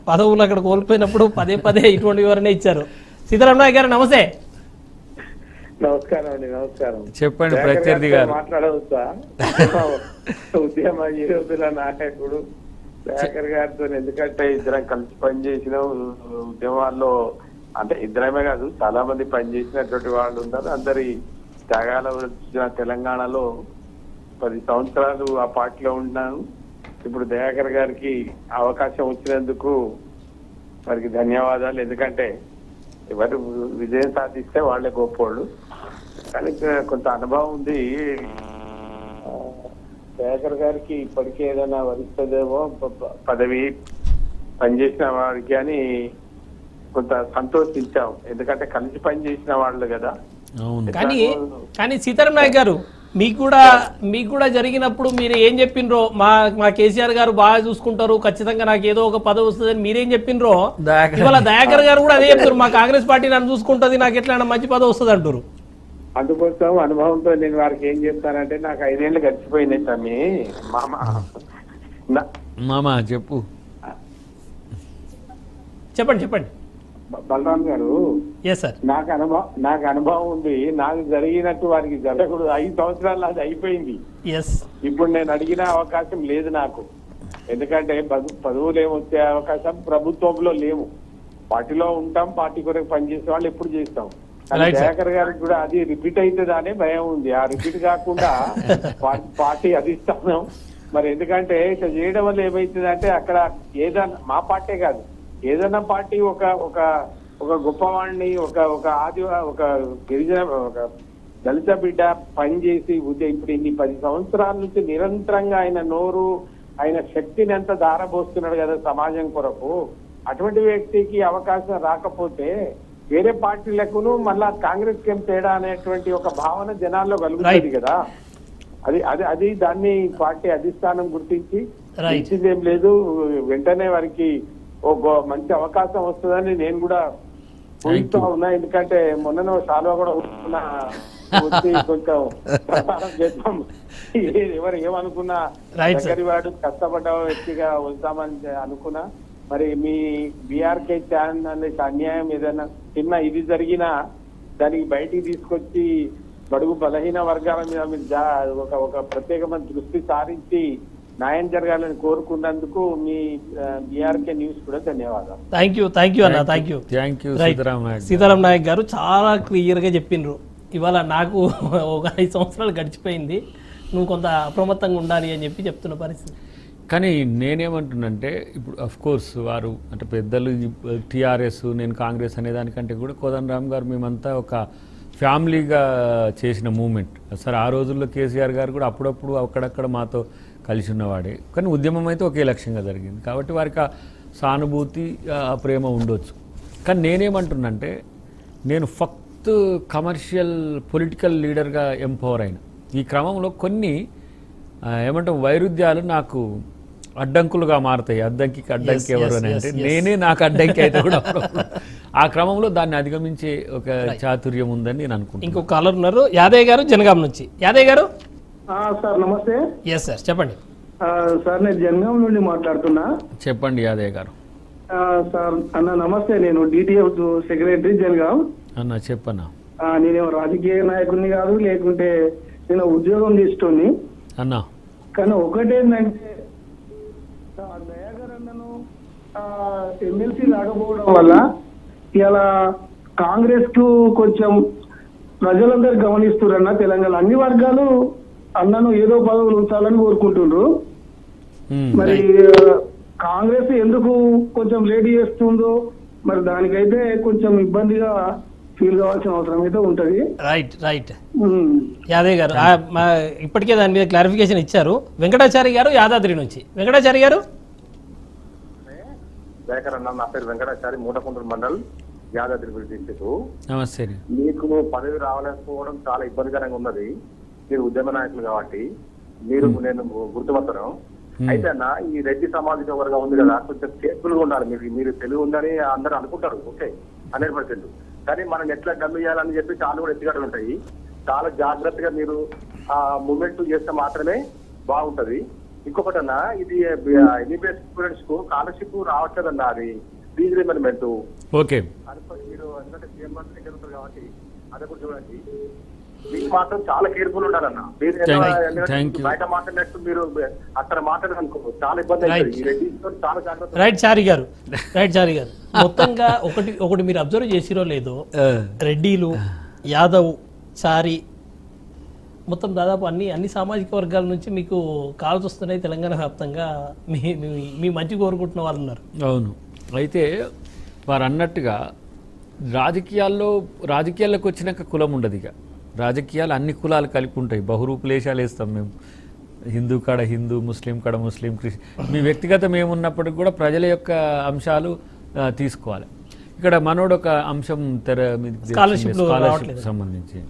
పదవులు అక్కడ కోల్పోయినప్పుడు పదే పదే ఇటువంటి వివరణ ఇచ్చారు. సీతారాం నాయక్ గారు నమస్తే. నమస్కారం అండి. నమస్కారం. చెప్పండి ప్రత్యర్థి గారు. మాట్లాడవచ్చా? ఉద్యమ యువతుల నాయకుడు దయాకర్ గారితో, ఎందుకంటే ఇద్దరం కలిసి పనిచేసిన ఉద్యమాల్లో, అంటే ఇద్దరమే కాదు చాలా మంది పనిచేసినటువంటి వాళ్ళు ఉన్నారు. అందరి త్యాగాల వచ్చిన తెలంగాణలో 10 సంవత్సరాలు ఆ పార్టీలో ఉన్నాను. ఇప్పుడు దయాకర్ గారికి అవకాశం వచ్చినందుకు వారికి ధన్యవాదాలు. ఎందుకంటే ఎవరు విజయం సాధిస్తే వాళ్ళే గొప్పోళ్ళు. కానీ కొంత అనుభవం ఉంది దయాకర్ గారికి. ఇప్పటికే ఏదైనా వరిస్తుందేమో పదవి పనిచేసిన వారికి అని కొంత సంతోషించాం. ఎందుకంటే కలిసి పనిచేసిన వాళ్ళు కదా. కానీ సీతారాం నాయక్ గారు, మీకు కూడా జరిగినప్పుడు మీరు ఏం చెప్పినరో, మా కేసీఆర్ గారు బాగా చూసుకుంటారు, ఖచ్చితంగా నాకు ఏదో ఒక పదవి వస్తుందని మీరేం చెప్పినరో, ఇవాళ దయాకర్ గారు కూడా అదే చెప్తారు, మా కాంగ్రెస్ పార్టీ నన్ను చూసుకుంటుంది, నాకు ఎట్లా మంచి పదవి వస్తుంది అంటారు. అందుకోసం అనుభవంతో నేను వారికి ఏం చెప్తానంటే, నాకు 5 ఏళ్ళు గడిచిపోయింది తమ్మి. మామ చెప్పు. చెప్పండి బలరాం గారు, నాకు అనుభవం ఉంది. నాకు జరిగినట్టు వారికి జరగకూడదు. 5 సంవత్సరాలు అది అయిపోయింది. ఇప్పుడు నేను అడిగిన అవకాశం లేదు నాకు. ఎందుకంటే పదవులు ఏమొచ్చే అవకాశం ప్రభుత్వంలో లేవు. పార్టీలో ఉంటాం, పార్టీ కొరకు పనిచేసే వాళ్ళు ఎప్పుడు చేస్తాం. దయాకర్ గారికి కూడా అది రిపీట్ అవుతుందా అనే భయం ఉంది. ఆ రిపీట్ కాకుండా పార్టీ అధిష్టానం మరి, ఎందుకంటే ఇట్లా చేయడం వల్ల ఏమైతుందంటే, అక్కడ ఏదన్నా మా పార్టీ కాదు, ఏదైనా పార్టీ ఒక గొప్పవాడిని, ఒక గిరిజన, ఒక దళిత బిడ్డ పనిచేసి ఇప్పుడు ఇన్ని 10 సంవత్సరాల నుంచి నిరంతరంగా ఆయన నోరు, ఆయన శక్తిని ఎంత దారబోస్తున్నాడు కదా సమాజం కొరకు. అటువంటి వ్యక్తికి అవకాశం రాకపోతే వేరే పార్టీలకును మళ్ళా కాంగ్రెస్ కేం తేడా అనేటువంటి ఒక భావన జనాల్లో కలుగుతుంది కదా. అది దాన్ని పార్టీ అధిష్టానం గుర్తించి ఇచ్చిందేం లేదు. వెంటనే వారికి ఒక మంచి అవకాశం వస్తుందని నేను కూడా ఊహిస్తూ ఉన్నా. ఎందుకంటే మొన్న సాల్వా కూడా వచ్చి కొంచెం ప్రచారం చేద్దాం, ఎవరు ఏమనుకున్నా దగ్గరి వాడు కష్టపడ్డ వ్యక్తిగా వస్తామని అనుకున్నా. మరి మీ బీఆర్కే ఛానల్ అన్యాయం ఏదైనా చిన్న ఇది జరిగినా దానికి బయటికి తీసుకొచ్చి బడుగు బలహీన వర్గాల మీద మీరు ఒక ప్రత్యేకమైన దృష్టి సారించి న్యాయం జరగాలని కోరుకున్నందుకు మీ బీఆర్కే న్యూస్ కూడా ధన్యవాదాలు. థ్యాంక్ యూ అన్న. థ్యాంక్ యూ సీతారాం నాయక్ గారు చాలా క్లియర్ గా చెప్పిండ్రు. ఇవాళ నాకు ఒక 5 సంవత్సరాలు గడిచిపోయింది, నువ్వు కొంత అప్రమత్తంగా ఉండాలి అని చెప్తున్న పరిస్థితి. కానీ నేనేమంటున్నంటే, ఇప్పుడు అఫ్ కోర్స్ వారు అంటే పెద్దలు టీఆర్ఎస్, నేను కాంగ్రెస్ అనే దానికంటే కూడా కోదండరామ్ గారు మేమంతా ఒక ఫ్యామిలీగా చేసిన మూమెంట్. సరే ఆ రోజుల్లో కేసీఆర్ గారు కూడా అప్పుడప్పుడు అక్కడక్కడ మాతో కలిసి ఉన్నవాడే. కానీ ఉద్యమం అయితే ఒకే లక్ష్యంగా జరిగింది కాబట్టి వారికి ఆ సానుభూతి, ఆ ప్రేమ ఉండొచ్చు. కానీ నేనేమంటున్నంటే, నేను ఫక్త్ కమర్షియల్ పొలిటికల్ లీడర్గా ఎంపవర్ అయిన ఈ క్రమంలో కొన్ని ఏమంటాం వైరుధ్యాలు నాకు అడ్డంకులుగా మారుతాయి. అడ్డంకి ఎవరు అని అంటే నేనే నాకు అడ్డంకి అయితే కూడా ఆ క్రమంలో దాన్ని అధిగమించే ఒక చాతుర్యం ఉందని నేను అనుకుంటున్నాను. ఇంకొక కాలర్ ఉన్నారు, యాదయ్య గారు జనగాం నుంచి. యాదయ్య గారు. సార్ నమస్తే. సార్ చెప్పండి. సార్ నేను జనగాం నుండి మాట్లాడుతున్నా. చెప్పండి యాదయ్య గారు. సార్ అన్న నమస్తే, నేను డిటిఎఫ్ సెక్రటరీ జనగాం. అన్న చెప్పన్నా. నేనేమో రాజకీయ నాయకుడిని కాదు, లేకుంటే నేను ఉద్యోగం చేస్తుంది అన్నా. కానీ ఒకటేంటంటే, దయాకర్ అన్నను ఎమ్మెల్సీ రాకపోవడం వల్ల ఇలా కాంగ్రెస్ కు కొంచెం ప్రజలందరూ గమనిస్తున్నారన్న. తెలంగాణ అన్ని వర్గాలు అన్నను ఏదో పదవులు ఉంచాలని కోరుకుంటుండ్రు. మరి కాంగ్రెస్ ఎందుకు కొంచెం లేట్ చేస్తుందో మరి దానికైతే కొంచెం ఇబ్బందిగా ఫీల్ కావాల్సిన అవసరం అయితే ఉంటది. రైట్ యాదయ్య గారు ఇప్పటికే దాని మీద క్లారిఫికేషన్ ఇచ్చారు. వెంకటాచారి గారు యాదాద్రి నుంచి. వెంకటాచారి గారు. దయాకర్ అన్న, నా పేరు వెంకటాచారి, మూటకుంటూరు మండల్, యాదాద్రి డిస్ట్రిక్ట్. నమస్తే. మీకు పదవి రావాలనుకోవడం చాలా ఇబ్బందికరంగా ఉన్నది. మీరు ఉద్యమ నాయకులు కాబట్టి నేను గుర్తుపడతాను. అయితే అన్న, ఈ రెడ్డి సామాజిక వర్గం ఉంది కదా, కొంచెం కేర్ఫుల్ గా ఉండాలి. మీరు తెలివి ఉందని అందరూ అనుకుంటారు, ఓకే 100%. కానీ మనం ఎట్లా డమ్మి చేయాలని చెప్పి చాలా కూడా ఎత్తుగడలు ఉంటాయి. చాలా జాగ్రత్తగా మీరు ఆ మూమెంట్ చేస్తే మాత్రమే బాగుంటది. ఇంకొకటన్నా ఇది ఎంబీబీఎస్ స్టూడెంట్స్ కు స్కాలర్షిప్ రావట్లేదన్నా, అది ఫీజు రిమెంబర్మెంట్. ఓకే, మీరు ఎందుకంటే సీఎం మంత్రి దగ్గర ఉంటారు కాబట్టి అదే కూడా చూడండి. మీకు మాత్రం చాలా కేర్ఫుల్ ఉండాలన్న. మీరు బయట మాట్లాడినట్టు మీరు అక్కడ మాట్లాడాలనుకో చాలా ఇబ్బంది అవుతుంది. ఈ రెడ్డితో చాలా జాగ్రత్త. రైట్ చారి గారు, మొత్తంగా ఒకటి మీరు అబ్జర్వ్ చేసిరో లేదో, రెడ్డిలు, యాదవ్, చారి, మొత్తం దాదాపు అన్ని సామాజిక వర్గాల నుంచి మీకు కాల్స్ వస్తున్నాయి తెలంగాణ వ్యాప్తంగా. మీ మంచి కోరుకుంటున్న వాళ్ళు ఉన్నారు. అవును, అయితే వారు అన్నట్టుగా రాజకీయాల్లోకి వచ్చినాక కులం ఉండదు. ఇక రాజకీయాలు అన్ని కులాలు కలిపి ఉంటాయి. బహురూపులేశాలు వేస్తాం మేము. హిందూ కాడ హిందూ, ముస్లిం కాడ ముస్లిం, క్రిస్టియన్, మీ వ్యక్తిగతం ఏమున్నప్పటికి కూడా ప్రజల యొక్క అంశాలు తీసుకోవాలి. ఇక్కడ మనోడు ఒక అంశం స్కాలర్షిప్ సంబంధించి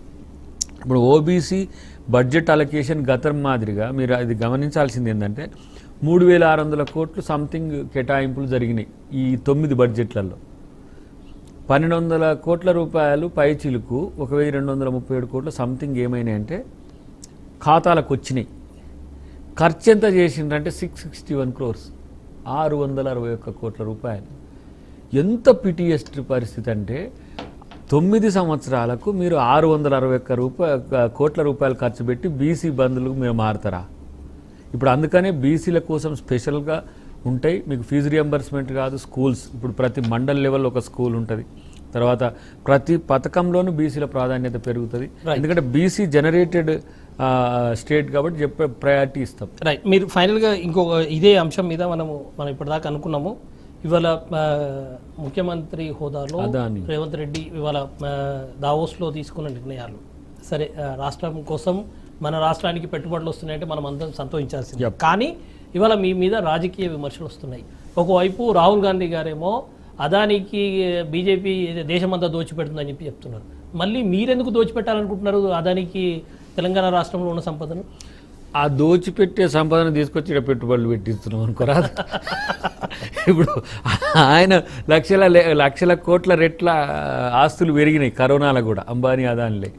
ఇప్పుడు ఓబీసీ బడ్జెట్ అలొకేషన్ గతం మాదిరిగా మీరు అది గమనించాల్సింది ఏంటంటే 3,600 కోట్లు సంథింగ్ కేటాయింపులు జరిగినాయి ఈ 9 బడ్జెట్లలో. 1,200 కోట్ల రూపాయలు పైచిలుకు 1,237 కోట్లు సంథింగ్ ఏమైనాయి అంటే ఖాతాలకు వచ్చినాయి. ఖర్చు ఎంత చేసిండ్రంటే 661 crores, 661 కోట్ల రూపాయలు. ఎంత పిటిఎస్ట్ పరిస్థితి అంటే 9 సంవత్సరాలకు మీరు 661 కోట్ల రూపాయలు ఖర్చు పెట్టి బీసీ బంధువులకు మీరు మారుతారా? ఇప్పుడు అందుకనే బీసీల కోసం స్పెషల్గా ఉంటాయి. మీకు ఫీజు రియంబర్స్మెంట్ కాదు, స్కూల్స్ ఇప్పుడు ప్రతి మండల్ లెవెల్ ఒక స్కూల్ ఉంటుంది. తర్వాత ప్రతి పథకంలోనూ బీసీల ప్రాధాన్యత పెరుగుతుంది. ఎందుకంటే బీసీ జనరేటెడ్ స్టేట్ కాబట్టి చెప్పే ప్రయారిటీ ఇస్తాం. రైట్, మీరు ఫైనల్గా ఇంకొక ఇదే అంశం మీద మనం ఇప్పటిదాకా అనుకున్నాము. ఇవాళ ముఖ్యమంత్రి హోదాలో రేవంత్ రెడ్డి ఇవాళ దావోస్లో తీసుకున్న నిర్ణయాలు సరే, రాష్ట్రం కోసం మన రాష్ట్రానికి పెట్టుబడులు వస్తున్నాయంటే మనం అందరం సంతోషించాల్సింది. కానీ ఇవాళ మీ మీద రాజకీయ విమర్శలు వస్తున్నాయి. ఒకవైపు రాహుల్ గాంధీ గారేమో అదానికి బీజేపీ దేశమంతా దోచిపెడుతుందని చెప్పి చెప్తున్నారు. మళ్ళీ మీరెందుకు దోచిపెట్టాలనుకుంటున్నారు అదానికి తెలంగాణ రాష్ట్రంలో ఉన్న సంపదను? ఆ దోచిపెట్టే సంపదను తీసుకొచ్చి ఇక్కడ పెట్టుబడులు పెట్టిస్తున్నాం అనుకోరాదు. ఇప్పుడు ఆయన లక్షల కోట్ల రెట్ల ఆస్తులు పెరిగినాయి కరోనాలో కూడా, అంబానీ అదానిలే.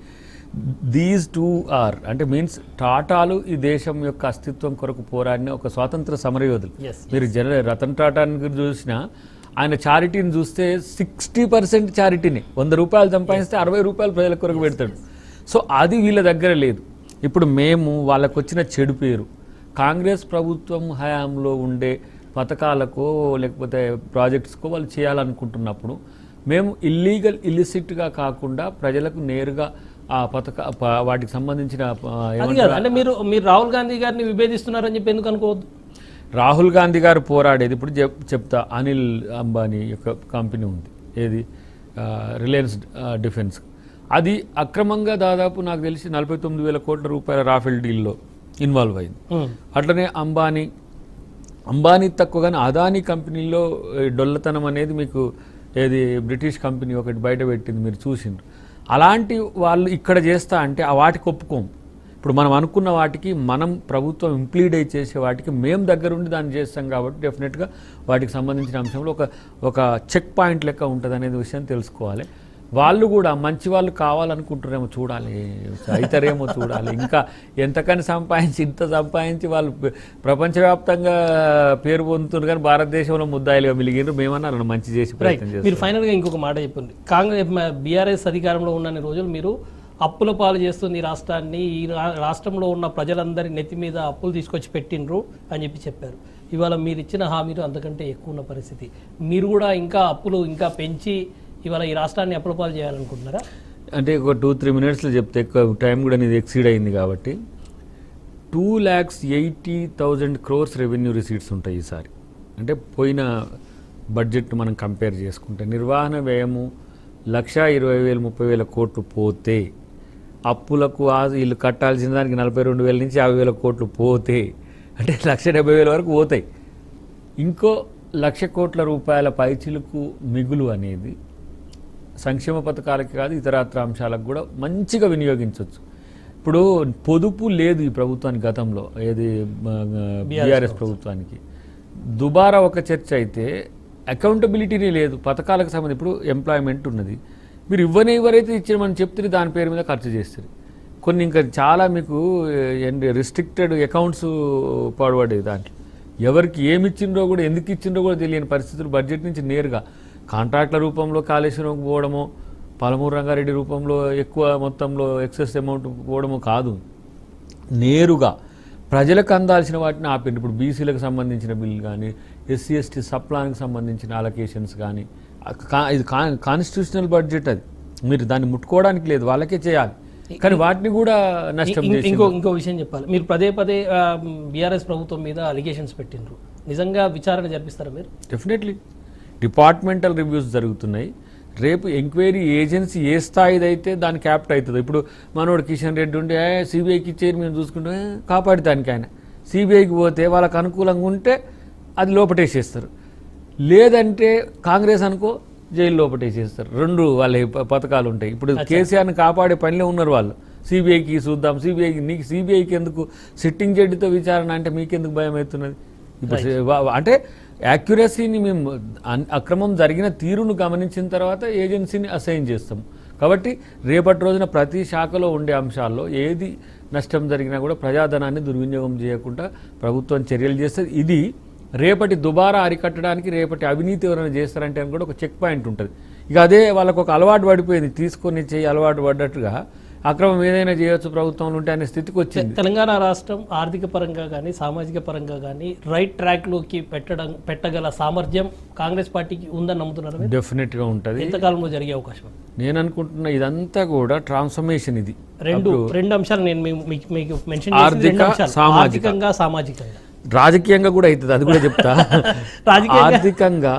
దీస్ టూ ఆర్ అంటే మీన్స్ టాటాలు ఈ దేశం యొక్క అస్తిత్వం కొరకు పోరాడిన ఒక స్వాతంత్ర సమరయోధులు. మీరు రతన్ టాటాని చూసినా ఆయన చారిటీని చూస్తే 60% చారిటీని, 100 రూపాయలు సంపాదిస్తే 60 రూపాయలు ప్రజల కొరకు పెడతాడు. సో అది వీళ్ళ దగ్గర లేదు. ఇప్పుడు మేము వాళ్ళకు వచ్చిన చెడు పేరు కాంగ్రెస్ ప్రభుత్వం హయాంలో ఉండే పథకాలకో లేకపోతే ప్రాజెక్ట్స్కో వాళ్ళు చేయాలనుకుంటున్నప్పుడు మేము ఇల్లిసిట్గా కాకుండా ప్రజలకు నేరుగా ఆ వాటికి సంబంధించిన అంటే మీరు రాహుల్ గాంధీ గారిని విభేదిస్తున్నారని చెప్పి ఎందుకు అనుకోవద్దు? రాహుల్ గాంధీ గారు పోరాడేది ఇప్పుడు చెప్తా, అనిల్ అంబానీ యొక్క కంపెనీ ఉంది, ఏది రిలయన్స్ డిఫెన్స్. అది అక్రమంగా దాదాపు నాకు తెలిసి 49,000 కోట్ల రూపాయల రాఫెల్ డీల్లో ఇన్వాల్వ్ అయింది. అట్లనే అంబానీ తక్కువగానే అదానీ కంపెనీలో డొల్లతనం అనేది మీకు ఏది బ్రిటిష్ కంపెనీ ఒకటి బయట పెట్టింది, మీరు చూసిండ్రు. అలాంటి వాళ్ళు ఇక్కడ చేస్తా అంటే ఆ వాటికి ఒప్పుకోము. ఇప్పుడు మనం అనుకున్న వాటికి మనం ప్రభుత్వం ఇంప్లీడ్ అయి చేసే వాటికి మేము దగ్గరుండి దాన్ని చేస్తాం కాబట్టి డెఫినెట్గా వాటికి సంబంధించిన అంశంలో ఒక చెక్ పాయింట్ లెక్క ఉంటుంది అనేది విషయం తెలుసుకోవాలి. వాళ్ళు కూడా మంచి వాళ్ళు కావాలనుకుంటారేమో, చూడాలి అవుతారేమో చూడాలి. ఇంకా ఎంతకని ఇంత సంపాదించి వాళ్ళు ప్రపంచవ్యాప్తంగా పేరు పొందుతున్నారు కానీ భారతదేశంలో ముద్దాయిలుగా మిలిగినారు. మేమన్నా మంచి చేసి ప్రయత్నం చేస్తాం. మీరు ఫైనల్గా ఇంకొక మాట చెప్పండి. కాంగ్రెస్ బీఆర్ఎస్ అధికారంలో ఉన్న రోజులు మీరు అప్పుల పాలు చేస్తుంది ఈ రాష్ట్రాన్ని, ఈ రాష్ట్రంలో ఉన్న ప్రజలందరి నెత్తి మీద అప్పులు తీసుకొచ్చి పెట్టినరు అని చెప్పారు. ఇవాళ మీరు ఇచ్చిన హామీలు అంతకంటే ఎక్కువ ఉన్న పరిస్థితి. మీరు కూడా ఇంకా అప్పులు ఇంకా పెంచి ఇవాళ ఈ రాష్ట్రాన్ని అప్పుల పాలు చేయాలనుకుంటున్నారా? అంటే ఒక 2-3 మినిట్స్లో చెప్తే ఎక్కువ టైం కూడా అనేది ఎక్సీడ్ అయింది కాబట్టి 2,80,000 crores రెవెన్యూ రిసీట్స్ ఉంటాయి ఈసారి. అంటే పోయిన బడ్జెట్ మనం కంపేర్ చేసుకుంటే నిర్వహణ వ్యయము 1,20,000-30,000 కోట్లు పోతే, అప్పులకు వీళ్ళు కట్టాల్సిన దానికి 42,000 నుంచి 50,000 కోట్లు పోతే అంటే 1,70,000 వరకు పోతాయి. ఇంకో 1,00,000 కోట్ల రూపాయల పైచిలుకు మిగులు అనేది సంక్షేమ పథకాలకి కాదు ఇతరత్ర అంశాలకు కూడా మంచిగా వినియోగించవచ్చు. ఇప్పుడు పొదుపు లేదు ఈ ప్రభుత్వానికి గతంలో, ఏది బీఆర్ఎస్ ప్రభుత్వానికి. దుబారా ఒక చర్చ అయితే అకౌంటబిలిటీనే లేదు పథకాలకు సంబంధించి. ఇప్పుడు ఎంప్లాయ్మెంట్ ఉన్నది, మీరు ఎవరైతే ఇచ్చిన మనం చెప్తే దాని పేరు మీద ఖర్చు చేస్తారు. కొన్ని ఇంకా చాలా మీకు రిస్ట్రిక్టెడ్ అకౌంట్స్ పడబడేది దాంట్లో. ఎవరికి ఏమి ఇచ్చిండ్రో కూడా ఎందుకు ఇచ్చిండ్రో కూడా తెలియని పరిస్థితులు బడ్జెట్ నుంచి నేరుగా కాంట్రాక్ట్ల రూపంలో కాళేశ్వరం పోవడమో, పాలమూరు రంగారెడ్డి రూపంలో ఎక్కువ మొత్తంలో ఎక్సెస్ అమౌంట్ పోవడమో కాదు, నేరుగా ప్రజలకు అందాల్సిన వాటిని ఆపింది. ఇప్పుడు బీసీలకు సంబంధించిన బిల్లు కానీ, ఎస్సీ ఎస్టీ సప్లాన్కి సంబంధించిన అలొకేషన్స్ కానీ, ఇది కాన్స్టిట్యూషనల్ బడ్జెట్, అది మీరు దాన్ని ముట్టుకోవడానికి లేదు, వాళ్ళకే చేయాలి. కానీ వాటిని కూడా నష్టం చేసి ఇంకో విషయం చెప్పాలి. మీరు పదే బీఆర్ఎస్ ప్రభుత్వం మీద అలిగేషన్స్ పెట్టిండ్రు, నిజంగా విచారణ జరిపిస్తారా మీరు? డెఫినెట్లీ డిపార్ట్మెంటల్ రివ్యూస్ జరుగుతున్నాయి. రేపు ఎంక్వైరీ ఏజెన్సీ ఏ స్థాయిదైతే దాని క్యాప్ట్ అవుతుంది. ఇప్పుడు మనోడు కిషన్ రెడ్డి ఉంటే సిబిఐకి ఇచ్చేది మేము చూసుకుంటే కాపాడటానికి, ఆయన సిబిఐకి పోతే వాళ్ళకు అనుకూలంగా ఉంటే అది లోపటేసేస్తారు, లేదంటే కాంగ్రెస్ అనుకో జైలు లోపటేసేస్తారు. రెండు వాళ్ళ పథకాలు ఉంటాయి. ఇప్పుడు కేసీఆర్ని కాపాడే పనిలో ఉన్నారు వాళ్ళు. సిబిఐకి చూద్దాం, నీకు సిబిఐకి ఎందుకు, సిట్టింగ్ జడ్జితో విచారణ అంటే మీకెందుకు భయం అవుతున్నది? ఇప్పుడు అంటే యాక్యురసీని మేము అక్రమం జరిగిన తీరును గమనించిన తర్వాత ఏజెన్సీని అసైన్ చేస్తాం. కాబట్టి రేపటి రోజున ప్రతి శాఖలో ఉండే అంశాల్లో ఏది నష్టం జరిగినా కూడా ప్రజాధనాన్ని దుర్వినియోగం చేయకుండా ప్రభుత్వం చర్యలు చేస్తుంది. ఇది రేపటి దుబారా అరికట్టడానికి, రేపటి అవినీతి ఎవరైనా చేస్తారంటే అని కూడా ఒక చెక్ పాయింట్ ఉంటుంది. ఇక అదే వాళ్ళకు ఒక అలవాటు పడిపోయింది, తీసుకొని చేయి అలవాటు పడ్డట్టుగా అక్రమం ఏదైనా చేయొచ్చు ప్రభుత్వంలో ఉంటే అనే స్థితికి వచ్చింది. తెలంగాణ రాష్ట్రం ఆర్థిక పరంగా కానీ, సామాజిక పరంగా కానీ రైట్ ట్రాక్లోకి పెట్టగల సామర్థ్యం కాంగ్రెస్ పార్టీకి ఉందని నమ్ముతున్నారు? డెఫినెట్గా ఉంటుంది. ఎంతకాలంలో జరిగే అవకాశం? నేను అనుకుంటున్నా ఇదంతా కూడా ట్రాన్స్ఫర్మేషన్. ఇది రెండు అంశాలు నేను మీకు మెన్షన్ ఆర్థికంగా సామాజికంగా రాజకీయంగా కూడా అవుతుంది, అది కూడా చెప్తా. ఆర్థికంగా